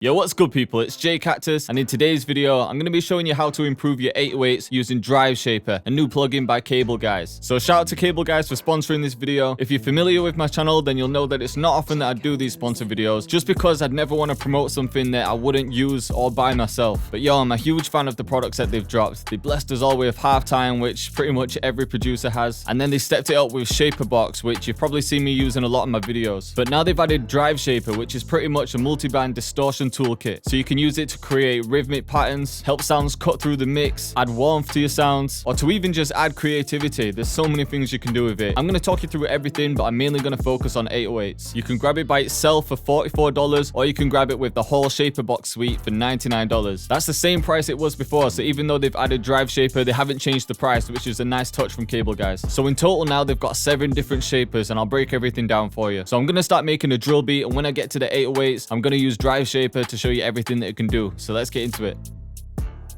Yo, what's good people, it's Cactus, and in today's video, I'm going to be showing you how to improve your 808s using Driveshaper, a new plugin by CableGuys. So shout out to CableGuys for sponsoring this video. If you're familiar with my channel, then you'll know that it's not often that I do these sponsor videos, just because I'd never want to promote something that I wouldn't use or buy myself. But yo, I'm a huge fan of the products that they've dropped. They blessed us all with halftime, which pretty much every producer has, and then they stepped it up with Shaperbox, which you've probably seen me use in a lot of my videos. But now they've added Driveshaper, which is pretty much a multiband distortion toolkit, so you can use it to create rhythmic patterns, help sounds cut through the mix, add warmth to your sounds, or to even just add creativity. There's so many things you can do with it. I'm going to talk you through everything, but I'm mainly going to focus on 808s. You can grab it by itself for $44, or you can grab it with the whole Shaperbox suite for $99. That's the same price it was before, so even though they've added Driveshaper, they haven't changed the price, which is a nice touch from CableGuys. So in total now they've got 7 different shapers, and I'll break everything down for you. So I'm going to start making a drill beat, and when I get to the 808s, I'm going to use Driveshaper to show you everything that it can do. So let's get into it.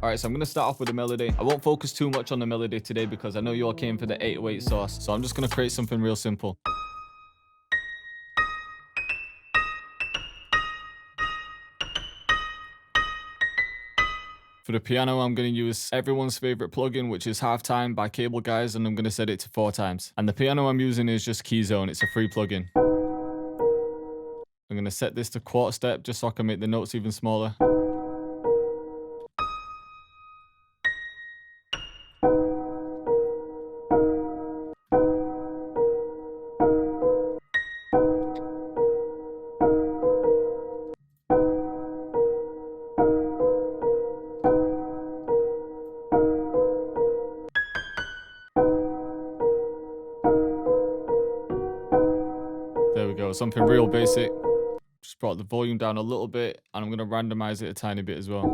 Alright, so I'm going to start off with a melody. I won't focus too much on the melody today because I know you all came for the 808 sauce. So I'm just going to create something real simple. For the piano, I'm going to use everyone's favorite plugin, which is Halftime by CableGuys, and I'm going to set it to 4 times. And the piano I'm using is just Keyzone. It's a free plugin. I'm going to set this to quarter step just so I can make the notes even smaller. There we go, something real basic. Just brought the volume down a little bit, and I'm going to randomize it a tiny bit as well.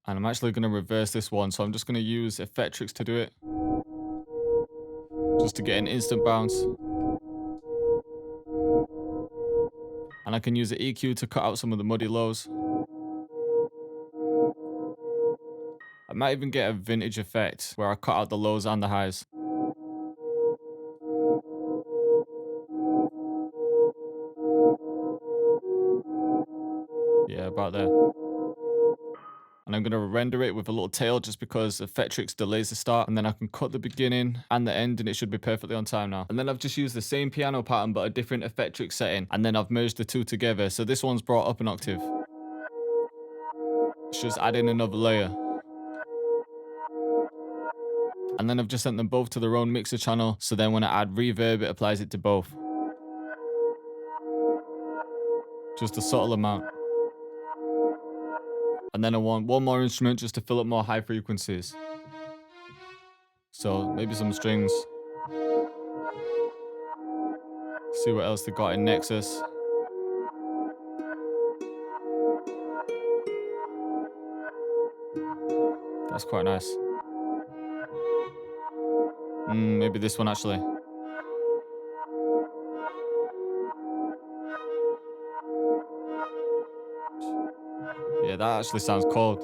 And I'm actually going to reverse this one, so I'm just going to use Effectrix to do it. Just to get an instant bounce. And I can use the EQ to cut out some of the muddy lows. I might even get a vintage effect where I cut out the lows and the highs. Yeah, about there. And I'm going to render it with a little tail just because Effectrix delays the start, and then I can cut the beginning and the end and it should be perfectly on time now. And then I've just used the same piano pattern but a different Effectrix setting, and then I've merged the two together, so this one's brought up an octave. It's just adding another layer. And then I've just sent them both to their own mixer channel, so then when I add reverb it applies it to both. Just a subtle amount. And then I want one more instrument just to fill up more high frequencies. So maybe some strings. See what else they got in Nexus. That's quite nice. Maybe this one actually. Yeah, that actually sounds cold.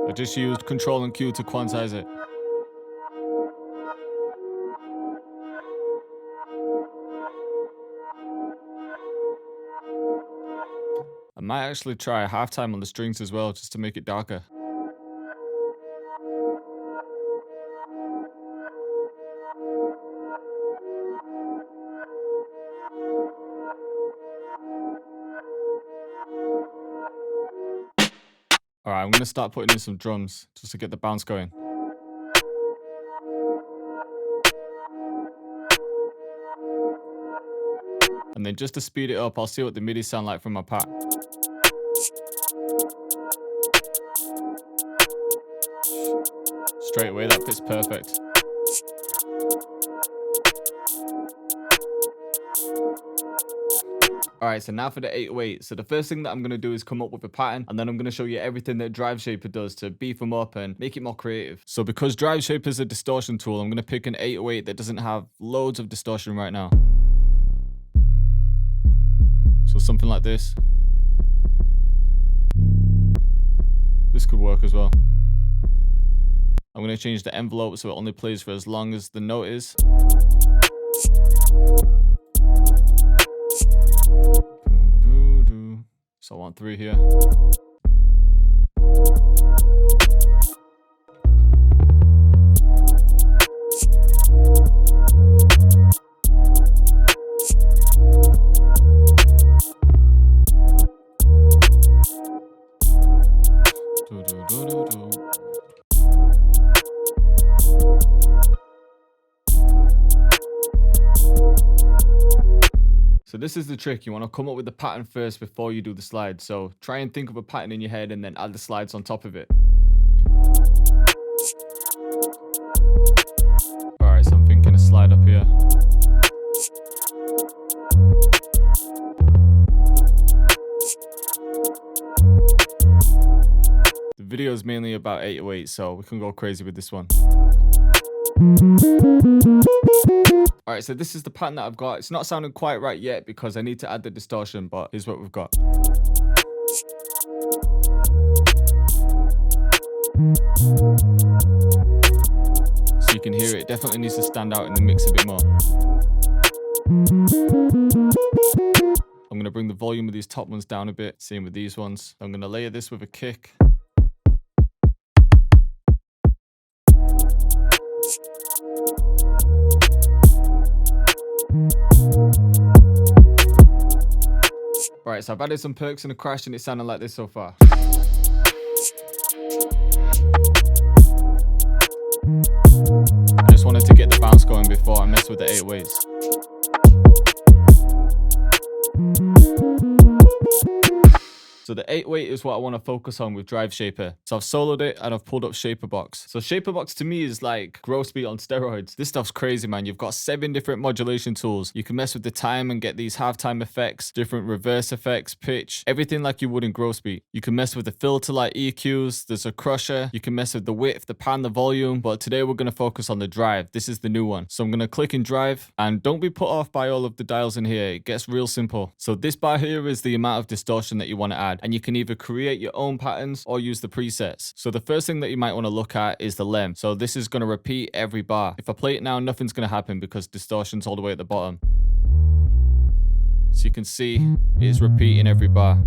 I just used Control and Q to quantize it. I might actually try halftime on the strings as well, just to make it darker. Alright, I'm going to start putting in some drums, just to get the bounce going. And then just to speed it up, I'll see what the midi sound like from my pack. Straight away, that fits perfect. Alright, so now for the 808. So the first thing that I'm going to do is come up with a pattern, and then I'm going to show you everything that Driveshaper does to beef them up and make it more creative. So because Driveshaper is a distortion tool, I'm going to pick an 808 that doesn't have loads of distortion right now. So something like this. This could work as well. I'm going to change the envelope so it only plays for as long as the note is. So I want 3 here. So this is the trick. You want to come up with the pattern first before you do the slides. So try and think of a pattern in your head and then add the slides on top of it. Alright, so I'm thinking a slide up here. The video is mainly about 808, so we can go crazy with this one. Alright, so this is the pattern that I've got. It's not sounding quite right yet because I need to add the distortion, but here's what we've got. So you can hear it definitely needs to stand out in the mix a bit more. I'm going to bring the volume of these top ones down a bit, same with these ones. I'm going to layer this with a kick. Right, so I've added some perks and a crash and it's sounding like this so far. I just wanted to get the bounce going before I mess with the 808s. So the 808 is what I want to focus on with Driveshaper. So I've soloed it and I've pulled up Shaperbox. So Shaperbox to me is like gross beat on steroids. This stuff's crazy, man. You've got 7 different modulation tools. You can mess with the time and get these halftime effects, different reverse effects, pitch, everything like you would in gross beat. You can mess with the filter like EQs. There's a crusher. You can mess with the width, the pan, the volume. But today we're going to focus on the drive. This is the new one. So I'm going to click in drive and don't be put off by all of the dials in here. It gets real simple. So this bar here is the amount of distortion that you want to add. And you can either create your own patterns or use the presets. So the first thing that you might want to look at is the length. So this is going to repeat every bar. If I play it now, nothing's going to happen because distortion's all the way at the bottom. So you can see it's repeating every bar.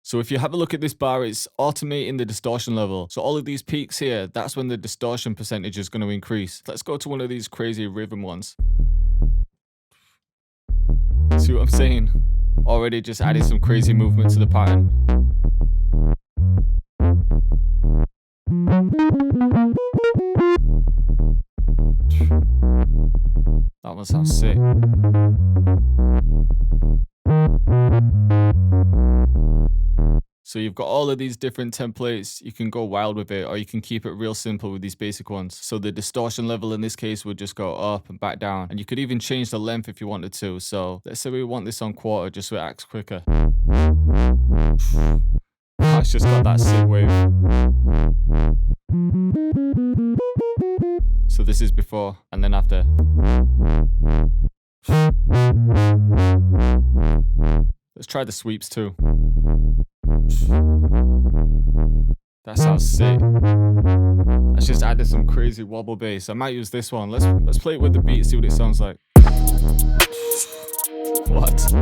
So if you have a look at this bar, it's automating the distortion level. So all of these peaks here, that's when the distortion percentage is going to increase. Let's go to one of these crazy rhythm ones. See what I'm saying? Already just added some crazy movement to the pattern. That one sounds sick. So you've got all of these different templates. You can go wild with it or you can keep it real simple with these basic ones. So the distortion level in this case would just go up and back down. And you could even change the length if you wanted to. So let's say we want this on quarter just so it acts quicker. It's just got that sick wave. So this is before and then after. Let's try the sweeps too. That sounds sick. Let's just added some crazy wobble bass. I might use this one. Let's play it with the beat, see what it sounds like. What?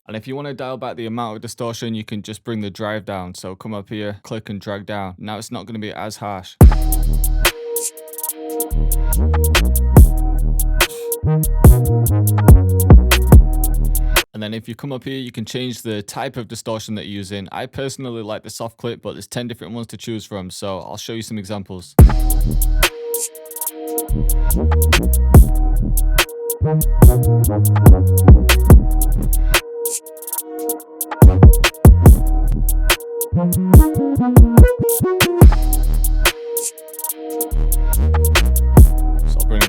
And if you want to dial back the amount of distortion, you can just bring the drive down. So come up here, click and drag down. Now it's not going to be as harsh. And then if you come up here, you can change the type of distortion that you're using. I personally like the soft clip, but there's 10 different ones to choose from. So I'll show you some examples.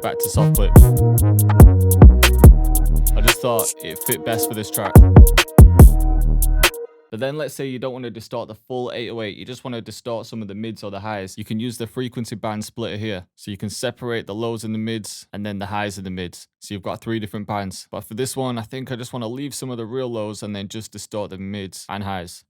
back to soft clip. I just thought it fit best for this track. But then let's say you don't want to distort the full 808, you just want to distort some of the mids or the highs. You can use the frequency band splitter here. So you can separate the lows and the mids and then the highs and the mids. So you've got 3 different bands. But for this one, I think I just want to leave some of the real lows and then just distort the mids and highs.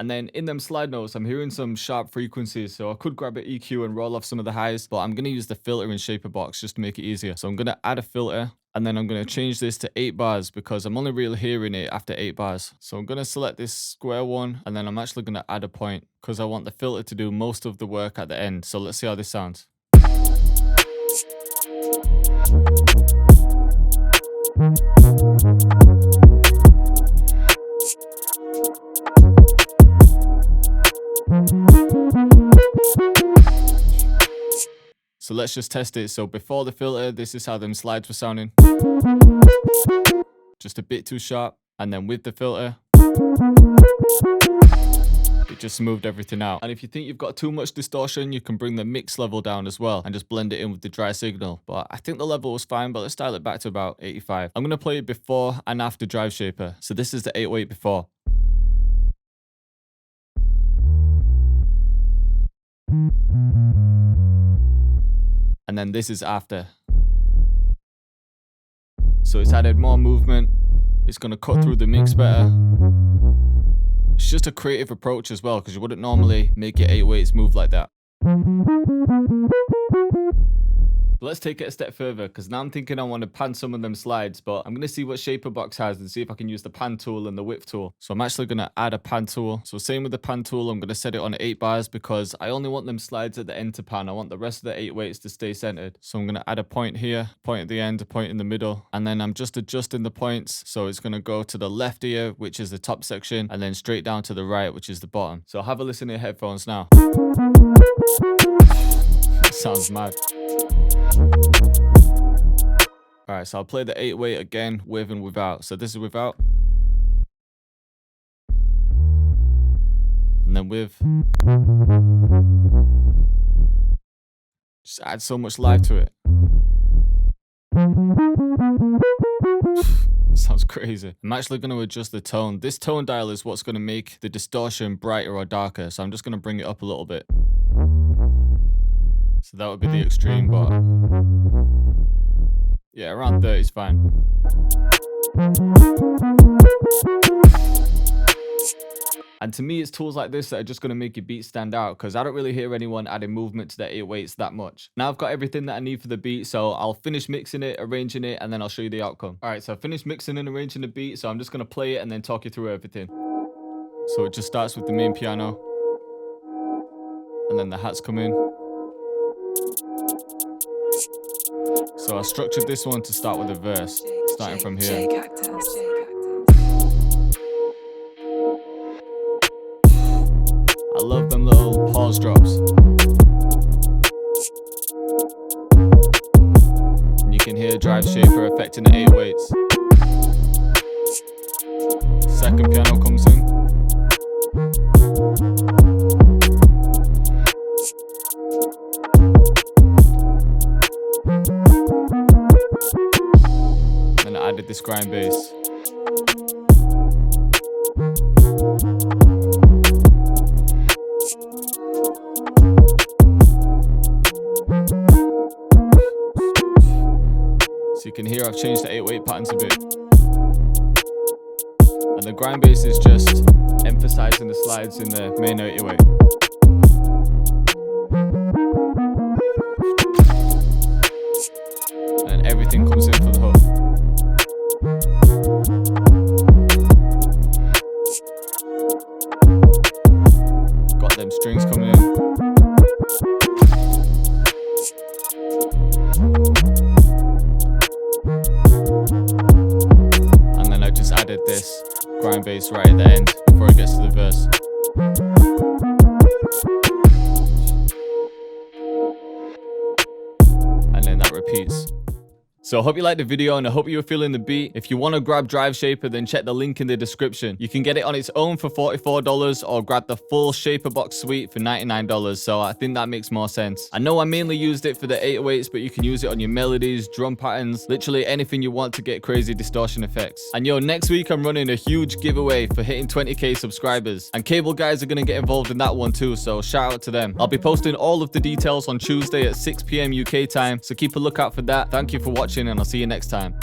And then in them slide notes, I'm hearing some sharp frequencies, so I could grab an EQ and roll off some of the highs, but I'm going to use the filter in Shaper Box just to make it easier. So I'm going to add a filter, and then I'm going to change this to 8 bars because I'm only really hearing it after 8 bars. So I'm going to select this square one, and then I'm actually going to add a point because I want the filter to do most of the work at the end. So let's see how this sounds. So let's just test it. So before the filter, this is how them slides were sounding. Just a bit too sharp. And then with the filter, it just smoothed everything out. And if you think you've got too much distortion, you can bring the mix level down as well and just blend it in with the dry signal. But I think the level was fine, but let's dial it back to about 85. I'm going to play it before and after Driveshaper. So this is the 808 before. And then this is after. So it's added more movement. It's going to cut through the mix better. It's just a creative approach as well, because you wouldn't normally make your 808s move like that. But let's take it a step further, because now I'm thinking I want to pan some of them slides, but I'm going to see what Shaper Box has and see if I can use the pan tool and the width tool. So I'm actually going to add a pan tool. So same with the pan tool, I'm going to set it on 8 bars because I only want them slides at the end to pan. I want the rest of the 808s to stay centered. So I'm going to add a point here, a point at the end, a point in the middle, and then I'm just adjusting the points. So it's going to go to the left ear, which is the top section, and then straight down to the right, which is the bottom. So have a listen to your headphones now. Sounds mad. Alright, so I'll play the 808 again with and without. So this is without. And then with. Just add so much life to it. Sounds crazy. I'm actually going to adjust the tone. This tone dial is what's going to make the distortion brighter or darker. So I'm just going to bring it up a little bit. So that would be the extreme, but yeah, around 30 is fine. And to me, it's tools like this that are just going to make your beat stand out, because I don't really hear anyone adding movement to their 808s that much. Now I've got everything that I need for the beat, so I'll finish mixing it, arranging it, and then I'll show you the outcome. Alright, so I finished mixing and arranging the beat, so I'm just going to play it and then talk you through everything. So it just starts with the main piano, and then the hats come in. So I structured this one to start with a verse, starting from here. I love them little pause drops. And you can hear Driveshaper affecting the 808s. Second piano comes in. Then I added this grind bass. So you can hear I've changed the 808 patterns a bit. And the grind bass is just emphasizing the slides in the main 808. And everything comes in for the hook. Got them strings coming in. And then I just added this grind bass right at the end before it gets to the verse. And then that repeats. So I hope you liked the video and I hope you were feeling the beat. If you want to grab Driveshaper, then check the link in the description. You can get it on its own for $44 or grab the full Shaper Box suite for $99. So I think that makes more sense. I know I mainly used it for the 808s, but you can use it on your melodies, drum patterns, literally anything you want to get crazy distortion effects. And yo, next week I'm running a huge giveaway for hitting 20k subscribers. And CableGuys are going to get involved in that one too, so shout out to them. I'll be posting all of the details on Tuesday at 6 PM UK time, so keep a lookout for that. Thank you for watching and I'll see you next time.